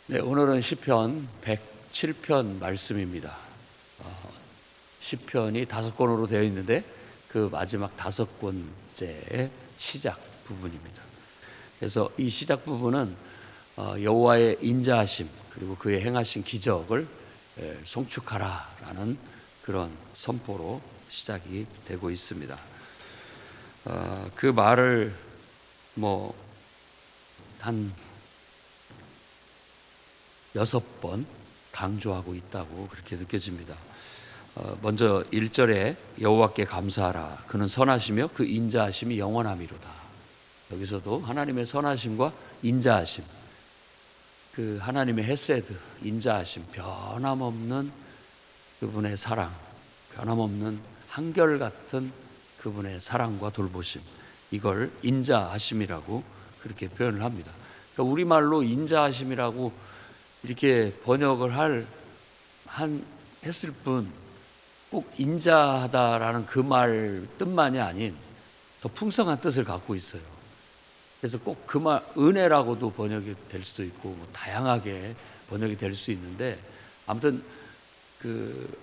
네, 오늘은 시편 107편 말씀입니다. 시편이 5권으로 되어 있는데 그 마지막 5권째의 시작 부분입니다. 그래서 이 시작 부분은 여호와의 인자하심 그리고 그의 행하신 기적을 송축하라라는 그런 선포로 시작이 되고 있습니다. 그 말을 한 6번 강조하고 있다고 그렇게 느껴집니다. 먼저 1절에 여호와께 감사하라. 그는 선하시며 그 인자하심이 영원함이로다. 여기서도 하나님의 선하심과 인자하심, 그 하나님의 헤세드, 인자하심, 변함없는 그분의 사랑, 변함없는 한결같은 그분의 사랑과 돌보심, 이걸 인자하심이라고 그렇게 표현을 합니다. 그러니까 우리말로 인자하심이라고 이렇게 번역을 했을 뿐 꼭 인자하다라는 그 말 뜻만이 아닌 더 풍성한 뜻을 갖고 있어요. 그래서 꼭 그 말 은혜라고도 번역이 될 수도 있고 다양하게 번역이 될 수 있는데, 아무튼 그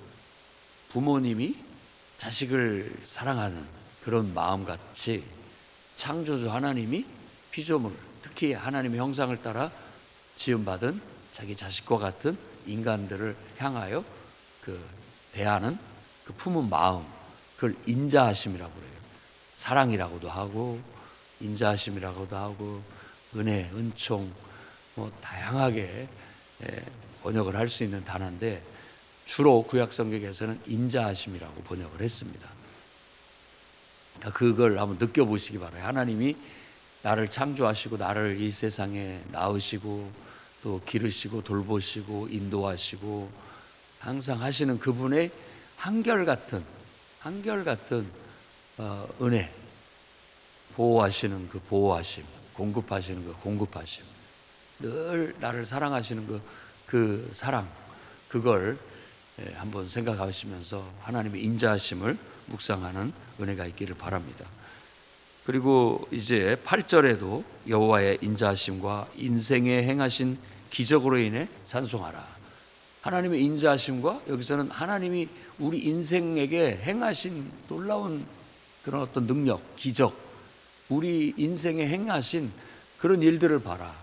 부모님이 자식을 사랑하는 그런 마음같이 창조주 하나님이 피조물, 특히 하나님의 형상을 따라 지음받은 자기 자식과 같은 인간들을 향하여 대하는 그 품은 마음, 그걸 인자하심이라고 그래요. 사랑이라고도 하고 인자하심이라고도 하고 은혜, 은총, 다양하게 번역을 할 수 있는 단어인데 주로 구약 성경에서는 인자하심이라고 번역을 했습니다. 그러니까 그걸 한번 느껴보시기 바라요. 하나님이 나를 창조하시고 나를 이 세상에 낳으시고 또 기르시고 돌보시고 인도하시고 항상 하시는 그분의 한결같은 은혜, 보호하시는 그 보호하심, 공급하시는 그 공급하심, 늘 나를 사랑하시는 그 사랑, 그걸 한번 생각하시면서 하나님의 인자하심을 묵상하는 은혜가 있기를 바랍니다. 그리고 이제 8절에도 여호와의 인자하심과 인생에 행하신 기적으로 인해 찬송하라. 하나님의 인자하심과 여기서는 하나님이 우리 인생에게 행하신 놀라운 그런 어떤 능력, 기적, 우리 인생에 행하신 그런 일들을 봐라.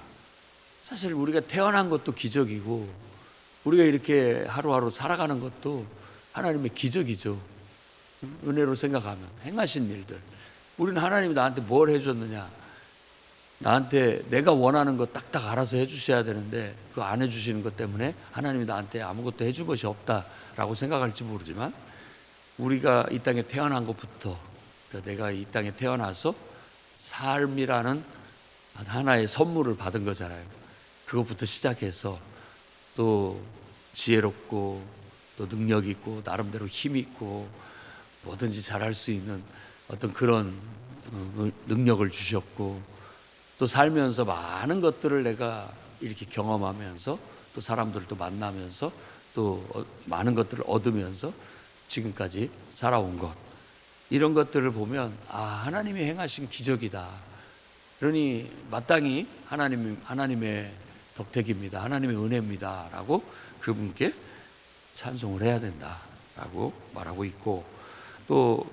사실 우리가 태어난 것도 기적이고 우리가 이렇게 하루하루 살아가는 것도 하나님의 기적이죠. 은혜로 생각하면 행하신 일들. 우리는 하나님이 나한테 뭘 해줬느냐, 나한테 내가 원하는 거 딱딱 알아서 해주셔야 되는데 그거 안 해주시는 것 때문에 하나님이 나한테 아무것도 해준 것이 없다라고 생각할지 모르지만, 우리가 이 땅에 태어난 것부터, 내가 이 땅에 태어나서 삶이라는 하나의 선물을 받은 거잖아요. 그것부터 시작해서 또 지혜롭고 또 능력 있고 나름대로 힘 있고 뭐든지 잘할 수 있는 어떤 그런 능력을 주셨고, 또 살면서 많은 것들을 내가 이렇게 경험하면서 또 사람들도 만나면서 또 많은 것들을 얻으면서 지금까지 살아온 것, 이런 것들을 보면 하나님이 행하신 기적이다. 그러니 마땅히 하나님의 덕택입니다, 하나님의 은혜입니다 라고 그분께 찬송을 해야 된다라고 말하고 있고, 또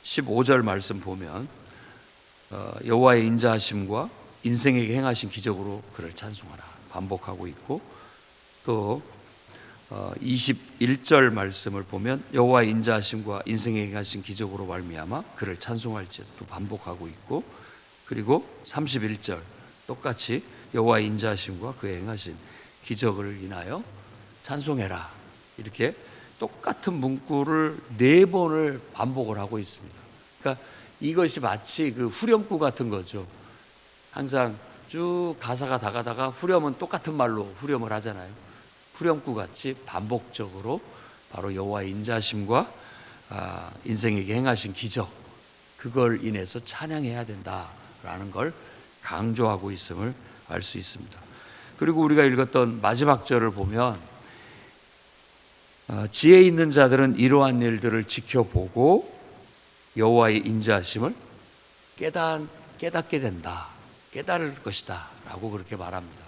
15절 말씀 보면 여호와의 인자하심과 인생에게 행하신 기적으로 그를 찬송하라 반복하고 있고, 또 21절 말씀을 보면 여호와의 인자하심과 인생에게 행하신 기적으로 말미암아 그를 찬송할지 또 반복하고 있고, 그리고 31절 똑같이 여호와의 인자하심과 그의 행하신 기적을 인하여 찬송해라, 이렇게 똑같은 문구를 4번을 반복을 하고 있습니다. 그러니까 이것이 마치 그 후렴구 같은 거죠. 항상 쭉 가사가 다가다가 후렴은 똑같은 말로 후렴을 하잖아요. 후렴구 같이 반복적으로 바로 여호와의 인자하심과 인생에게 행하신 기적, 그걸 인해서 찬양해야 된다라는 걸 강조하고 있음을 알 수 있습니다. 그리고 우리가 읽었던 마지막 절을 보면 지혜 있는 자들은 이러한 일들을 지켜보고 여호와의 인자하심을 깨닫게 된다. 깨달을 것이다 라고 그렇게 말합니다.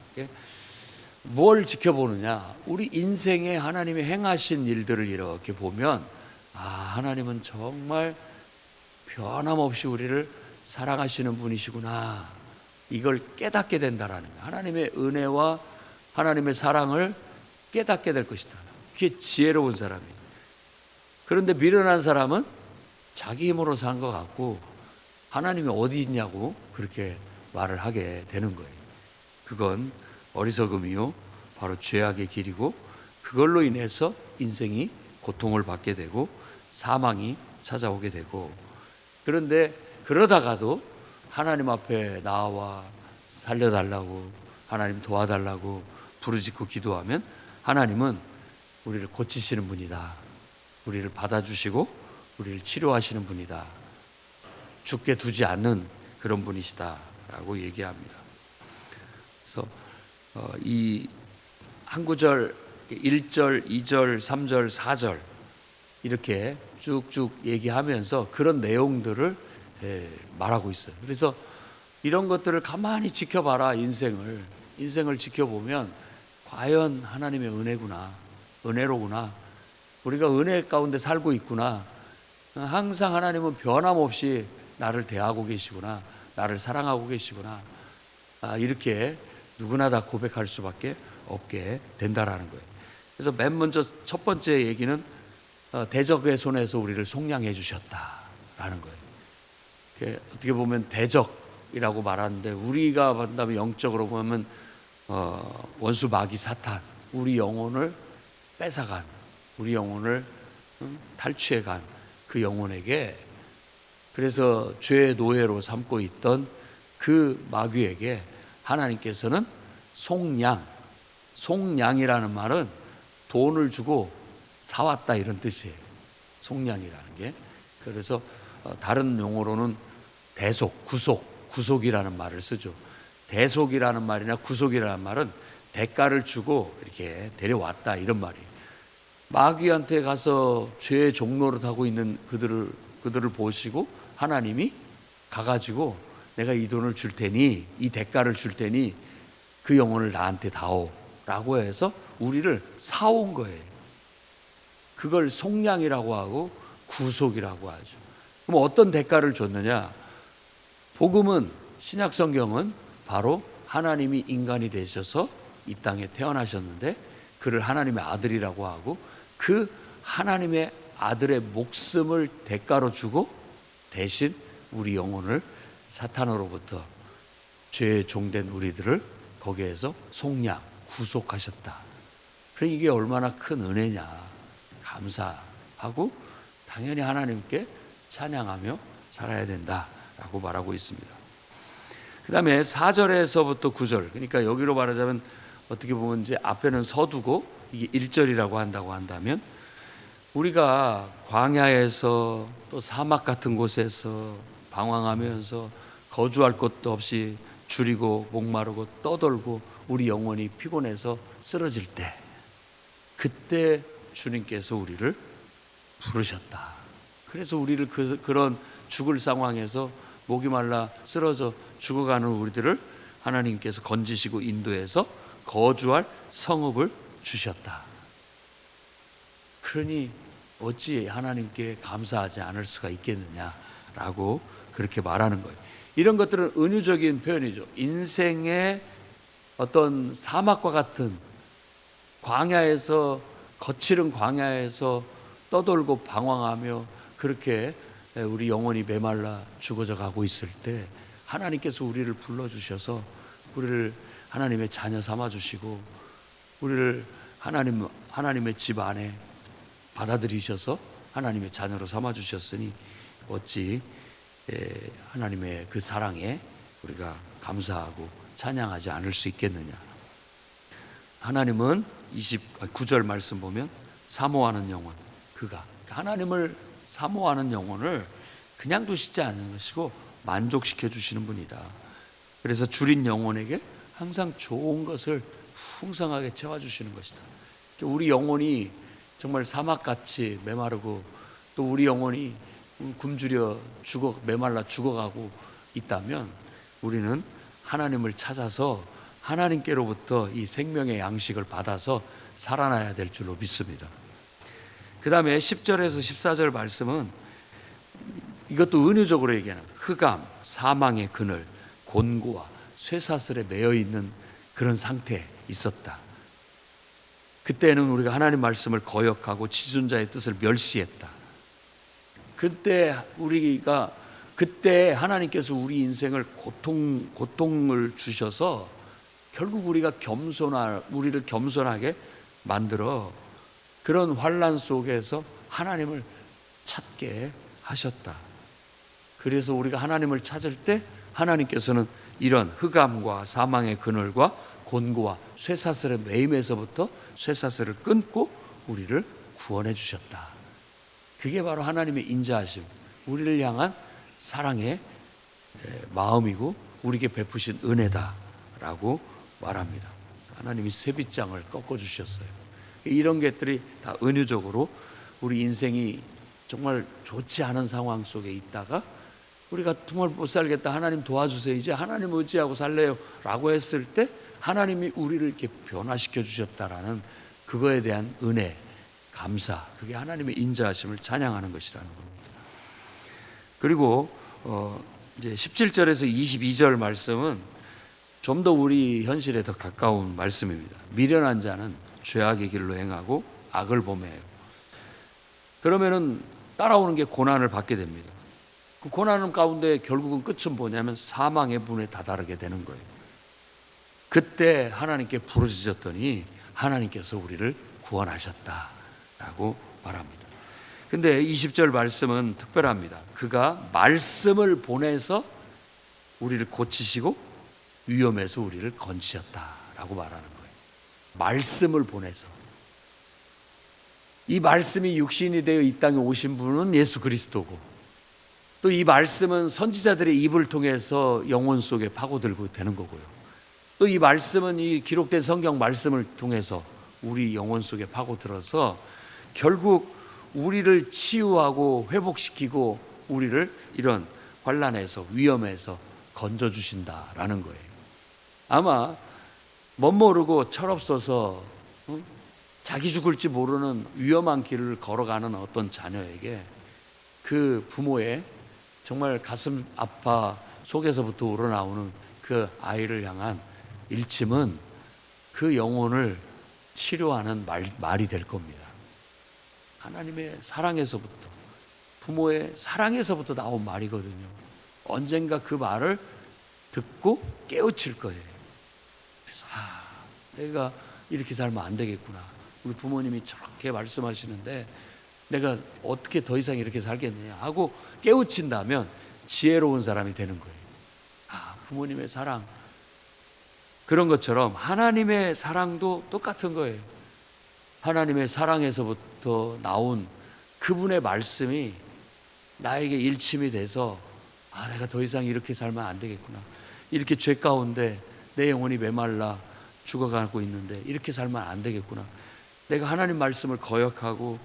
뭘 지켜보느냐, 우리 인생에 하나님이 행하신 일들을 이렇게 보면 하나님은 정말 변함없이 우리를 사랑하시는 분이시구나, 이걸 깨닫게 된다라는 거예요. 하나님의 은혜와 하나님의 사랑을 깨닫게 될 것이다. 그게 지혜로운 사람이에요. 그런데 미련한 사람은 자기 힘으로 산 것 같고 하나님이 어디 있냐고 그렇게 말을 하게 되는 거예요. 그건 어리석음이요, 바로 죄악의 길이고, 그걸로 인해서 인생이 고통을 받게 되고 사망이 찾아오게 되고, 그런데 그러다가도 하나님 앞에 나와 살려달라고, 하나님 도와달라고 부르짖고 기도하면 하나님은 우리를 고치시는 분이다, 우리를 받아주시고 우리를 치료하시는 분이다, 죽게 두지 않는 그런 분이시다 라고 얘기합니다. 그래서 이 한 구절 1절, 2절, 3절, 4절 이렇게 쭉쭉 얘기하면서 그런 내용들을 말하고 있어요. 그래서 이런 것들을 가만히 지켜봐라. 인생을 지켜보면 과연 하나님의 은혜구나, 은혜로구나, 우리가 은혜 가운데 살고 있구나, 항상 하나님은 변함없이 나를 대하고 계시구나, 나를 사랑하고 계시구나, 이렇게 누구나 다 고백할 수밖에 없게 된다라는 거예요. 그래서 맨 먼저 첫 번째 얘기는 대적의 손에서 우리를 속량해 주셨다라는 거예요. 어떻게 보면 대적이라고 말하는데, 우리가 본다면 영적으로 보면 원수 마귀 사탄, 우리 영혼을 뺏어간, 우리 영혼을 탈취해간 그 영혼에게, 그래서 죄의 노예로 삼고 있던 그 마귀에게 하나님께서는 속량이라는 말은 돈을 주고 사왔다 이런 뜻이에요. 속량이라는 게. 그래서 다른 용어로는 대속, 구속이라는 말을 쓰죠. 대속이라는 말이나 구속이라는 말은 대가를 주고 이렇게 데려왔다 이런 말이에요. 마귀한테 가서 죄의 종노릇 하고 있는 그들을 보시고 하나님이 가가지고 내가 이 돈을 줄 테니, 이 대가를 줄 테니 그 영혼을 나한테 다오 라고 해서 우리를 사온 거예요. 그걸 속량이라고 하고 구속이라고 하죠. 그럼 어떤 대가를 줬느냐? 복음은, 신약 성경은 바로 하나님이 인간이 되셔서 이 땅에 태어나셨는데 그를 하나님의 아들이라고 하고, 그 하나님의 아들의 목숨을 대가로 주고 대신 우리 영혼을 사탄으로부터, 죄의 종된 우리들을 거기에서 속량, 구속하셨다. 그러니까 이게 얼마나 큰 은혜냐, 감사하고 당연히 하나님께 찬양하며 살아야 된다라고 말하고 있습니다. 그 다음에 4절에서부터 9절, 그러니까 여기로 말하자면 어떻게 보면 이제 앞에는 서두고 이게 1절이라고 한다고 한다면, 우리가 광야에서 또 사막 같은 곳에서 방황하면서 거주할 곳도 없이 줄이고 목마르고 떠돌고 우리 영혼이 피곤해서 쓰러질 때, 그때 주님께서 우리를 부르셨다. 그래서 우리를 그런 죽을 상황에서 목이 말라 쓰러져 죽어가는 우리들을 하나님께서 건지시고 인도해서 거주할 성읍을 주셨다. 그러니 어찌 하나님께 감사하지 않을 수가 있겠느냐라고 그렇게 말하는 거예요. 이런 것들은 은유적인 표현이죠. 인생의 어떤 사막과 같은 광야에서, 거칠은 광야에서 떠돌고 방황하며 그렇게 우리 영혼이 메말라 죽어져 가고 있을 때 하나님께서 우리를 불러주셔서 우리를 하나님의 자녀 삼아주시고 우리를 하나님의 집 안에 받아들이셔서 하나님의 자녀로 삼아주셨으니 어찌 하나님의 그 사랑에 우리가 감사하고 찬양하지 않을 수 있겠느냐. 하나님은 29절 말씀 보면 사모하는 영혼, 그가 하나님을 사모하는 영혼을 그냥 두시지 않는 것이고 만족시켜 주시는 분이다. 그래서 줄인 영혼에게 항상 좋은 것을 풍성하게 채워주시는 것이다. 우리 영혼이 정말 사막같이 메마르고 또 우리 영혼이 굶주려 메말라 죽어가고 있다면 우리는 하나님을 찾아서 하나님께로부터 이 생명의 양식을 받아서 살아나야 될 줄로 믿습니다. 그 다음에 10절에서 14절 말씀은 이것도 은유적으로 얘기하는 흑암, 사망의 그늘, 곤고와 쇠사슬에 매여 있는 그런 상태에 있었다. 그때는 우리가 하나님 말씀을 거역하고 지존자의 뜻을 멸시했다. 그때 하나님께서 우리 인생을 고통을 주셔서 결국 우리를 겸손하게 만들어 그런 환난 속에서 하나님을 찾게 하셨다. 그래서 우리가 하나님을 찾을 때 하나님께서는 이런 흑암과 사망의 그늘과 곤고와 쇠사슬의 매임에서부터 쇠사슬을 끊고 우리를 구원해 주셨다. 그게 바로 하나님의 인자하심, 우리를 향한 사랑의 마음이고 우리에게 베푸신 은혜다라고 말합니다. 하나님이 쇠빗장을 꺾어주셨어요. 이런 것들이 다 은유적으로 우리 인생이 정말 좋지 않은 상황 속에 있다가 우리가 정말 못 살겠다, 하나님 도와주세요, 이제 하나님 의지하고 살래요 라고 했을 때 하나님이 우리를 이렇게 변화시켜 주셨다라는 그거에 대한 은혜, 감사, 그게 하나님의 인자하심을 찬양하는 것이라는 겁니다. 그리고 이제 17절에서 22절 말씀은 좀 더 우리 현실에 더 가까운 말씀입니다. 미련한 자는 죄악의 길로 행하고 악을 범해요. 그러면은 따라오는 게 고난을 받게 됩니다. 그 고난 가운데 결국은 끝은 뭐냐면 사망의 문에 다다르게 되는 거예요. 그때 하나님께 부르짖었더니 하나님께서 우리를 구원하셨다라고 말합니다. 근데 20절 말씀은 특별합니다. 그가 말씀을 보내서 우리를 고치시고 위험에서 우리를 건지셨다라고 말하는 거예요. 말씀을 보내서. 이 말씀이 육신이 되어 이 땅에 오신 분은 예수 그리스도고, 또 이 말씀은 선지자들의 입을 통해서 영혼 속에 파고들고 되는 거고요. 또 이 말씀은 이 기록된 성경 말씀을 통해서 우리 영혼 속에 파고들어서 결국 우리를 치유하고 회복시키고 우리를 이런 환난에서 위험에서 건져주신다라는 거예요. 아마 멋모르고 철없어서 자기 죽을지 모르는 위험한 길을 걸어가는 어떤 자녀에게 그 부모의 정말 가슴 아파 속에서부터 우러나오는 그 아이를 향한 일침은 그 영혼을 치료하는 말이 될 겁니다. 하나님의 사랑에서부터, 부모의 사랑에서부터 나온 말이거든요. 언젠가 그 말을 듣고 깨우칠 거예요. 그래서 내가 이렇게 살면 안 되겠구나. 우리 부모님이 저렇게 말씀하시는데 내가 어떻게 더 이상 이렇게 살겠느냐 하고 깨우친다면 지혜로운 사람이 되는 거예요. 부모님의 사랑, 그런 것처럼 하나님의 사랑도 똑같은 거예요. 하나님의 사랑에서부터 나온 그분의 말씀이 나에게 일침이 돼서 내가 더 이상 이렇게 살면 안 되겠구나. 이렇게 죄 가운데 내 영혼이 메말라 죽어가고 있는데 이렇게 살면 안 되겠구나. 내가 하나님 말씀을 거역하고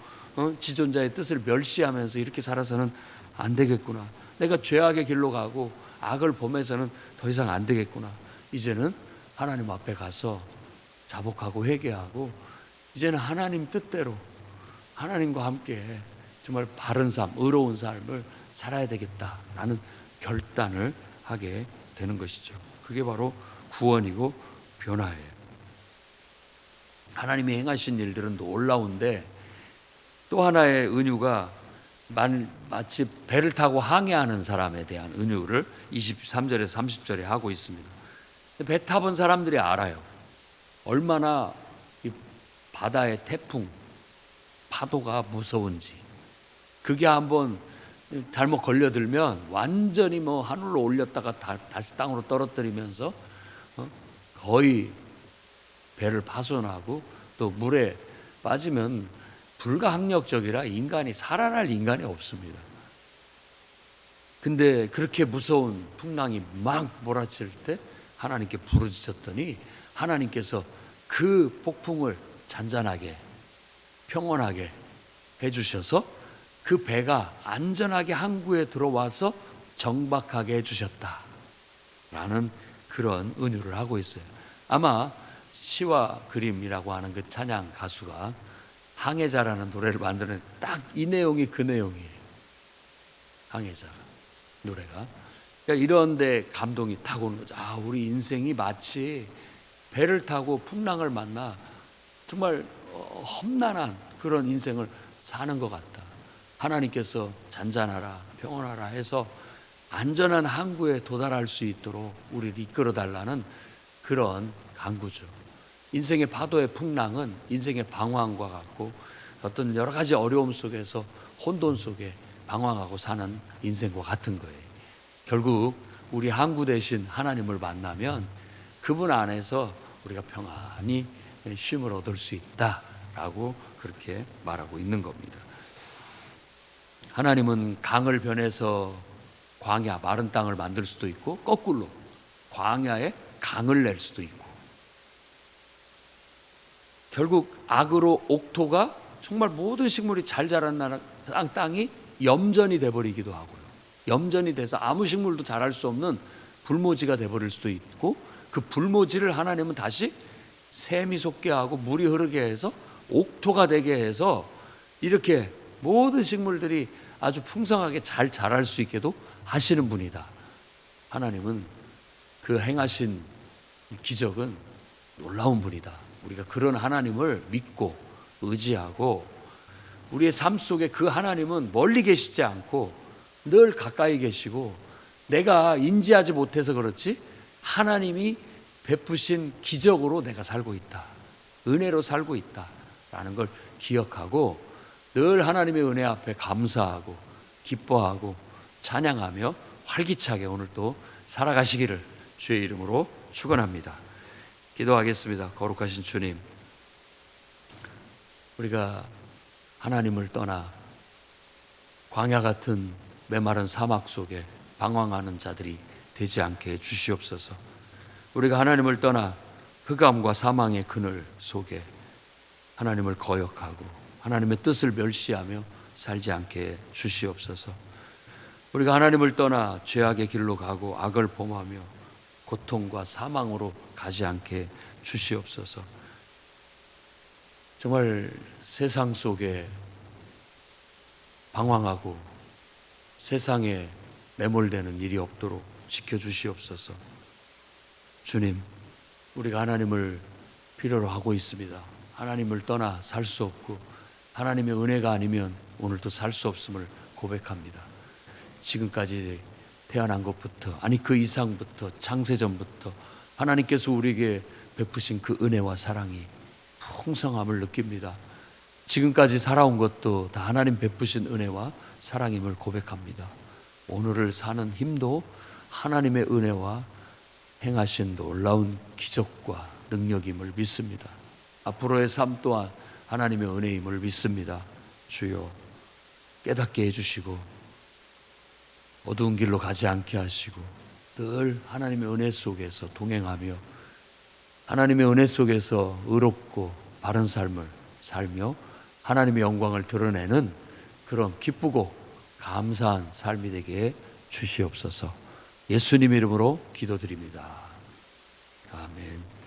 지존자의 뜻을 멸시하면서 이렇게 살아서는 안 되겠구나. 내가 죄악의 길로 가고 악을 범해서는 더 이상 안 되겠구나. 이제는 하나님 앞에 가서 자복하고 회개하고 이제는 하나님 뜻대로 하나님과 함께 정말 바른 삶, 의로운 삶을 살아야 되겠다라는 결단을 하게 되는 것이죠. 그게 바로 구원이고 변화예요. 하나님이 행하신 일들은 놀라운데 또 하나의 은유가 마치 배를 타고 항해하는 사람에 대한 은유를 23절에서 30절에 하고 있습니다. 배 타본 사람들이 알아요. 얼마나 이 바다의 태풍, 파도가 무서운지. 그게 한번 잘못 걸려들면 완전히 하늘로 올렸다가 다시 땅으로 떨어뜨리면서 거의 배를 파손하고 또 물에 빠지면 불가항력적이라 인간이 살아날 인간이 없습니다. 근데 그렇게 무서운 풍랑이 막 몰아칠 때 하나님께 부르짖었더니 하나님께서 그 폭풍을 잔잔하게 평온하게 해주셔서 그 배가 안전하게 항구에 들어와서 정박하게 해주셨다라는 그 그런 은유를 하고 있어요. 아마 시와 그림이라고 하는 그 찬양 가수가 항해자라는 노래를 만드는 딱 이 내용이 그 내용이에요. 항해자 노래가. 그러니까 이런데 감동이 타고 오는 거죠. 아, 우리 인생이 마치 배를 타고 풍랑을 만나 정말 험난한 그런 인생을 사는 것 같다. 하나님께서 잔잔하라, 평온하라 해서 안전한 항구에 도달할 수 있도록 우리를 이끌어 달라는 그런 간구죠. 인생의 파도의 풍랑은 인생의 방황과 같고 어떤 여러 가지 어려움 속에서 혼돈 속에 방황하고 사는 인생과 같은 거예요. 결국 우리 항구 대신 하나님을 만나면 그분 안에서 우리가 평안히 쉼을 얻을 수 있다라고 그렇게 말하고 있는 겁니다. 하나님은 강을 변해서 광야, 마른 땅을 만들 수도 있고 거꾸로 광야에 강을 낼 수도 있고, 결국 악으로 옥토가 정말 모든 식물이 잘 자라는 땅이 염전이 돼버리기도 하고요. 염전이 돼서 아무 식물도 자랄 수 없는 불모지가 돼버릴 수도 있고, 그 불모지를 하나님은 다시 샘이 솟게 하고 물이 흐르게 해서 옥토가 되게 해서 이렇게 모든 식물들이 아주 풍성하게 잘 자랄 수 있게도 하시는 분이다. 하나님은 그 행하신 기적은 놀라운 분이다. 우리가 그런 하나님을 믿고 의지하고, 우리의 삶 속에 그 하나님은 멀리 계시지 않고 늘 가까이 계시고, 내가 인지하지 못해서 그렇지 하나님이 베푸신 기적으로 내가 살고 있다, 은혜로 살고 있다라는 걸 기억하고 늘 하나님의 은혜 앞에 감사하고 기뻐하고 찬양하며 활기차게 오늘 또 살아가시기를 주의 이름으로 축원합니다. 기도하겠습니다. 거룩하신 주님, 우리가 하나님을 떠나 광야 같은 메마른 사막 속에 방황하는 자들이 되지 않게 해 주시옵소서. 우리가 하나님을 떠나 흑암과 사망의 그늘 속에 하나님을 거역하고 하나님의 뜻을 멸시하며 살지 않게 해 주시옵소서. 우리가 하나님을 떠나 죄악의 길로 가고 악을 범하며 고통과 사망으로 가지 않게 해 주시옵소서. 정말 세상 속에 방황하고 세상에 매몰되는 일이 없도록 지켜주시옵소서. 주님, 우리가 하나님을 필요로 하고 있습니다. 하나님을 떠나 살 수 없고 하나님의 은혜가 아니면 오늘도 살 수 없음을 고백합니다. 지금까지 태어난 것부터, 아니 그 이상부터, 창세전부터 하나님께서 우리에게 베푸신 그 은혜와 사랑이 풍성함을 느낍니다. 지금까지 살아온 것도 다 하나님 베푸신 은혜와 사랑임을 고백합니다. 오늘을 사는 힘도 하나님의 은혜와 행하신 놀라운 기적과 능력임을 믿습니다. 앞으로의 삶 또한 하나님의 은혜임을 믿습니다. 주여, 깨닫게 해주시고 어두운 길로 가지 않게 하시고 늘 하나님의 은혜 속에서 동행하며 하나님의 은혜 속에서 의롭고 바른 삶을 살며 하나님의 영광을 드러내는 그런 기쁘고 감사한 삶이 되게 주시옵소서. 예수님 이름으로 기도드립니다. 아멘.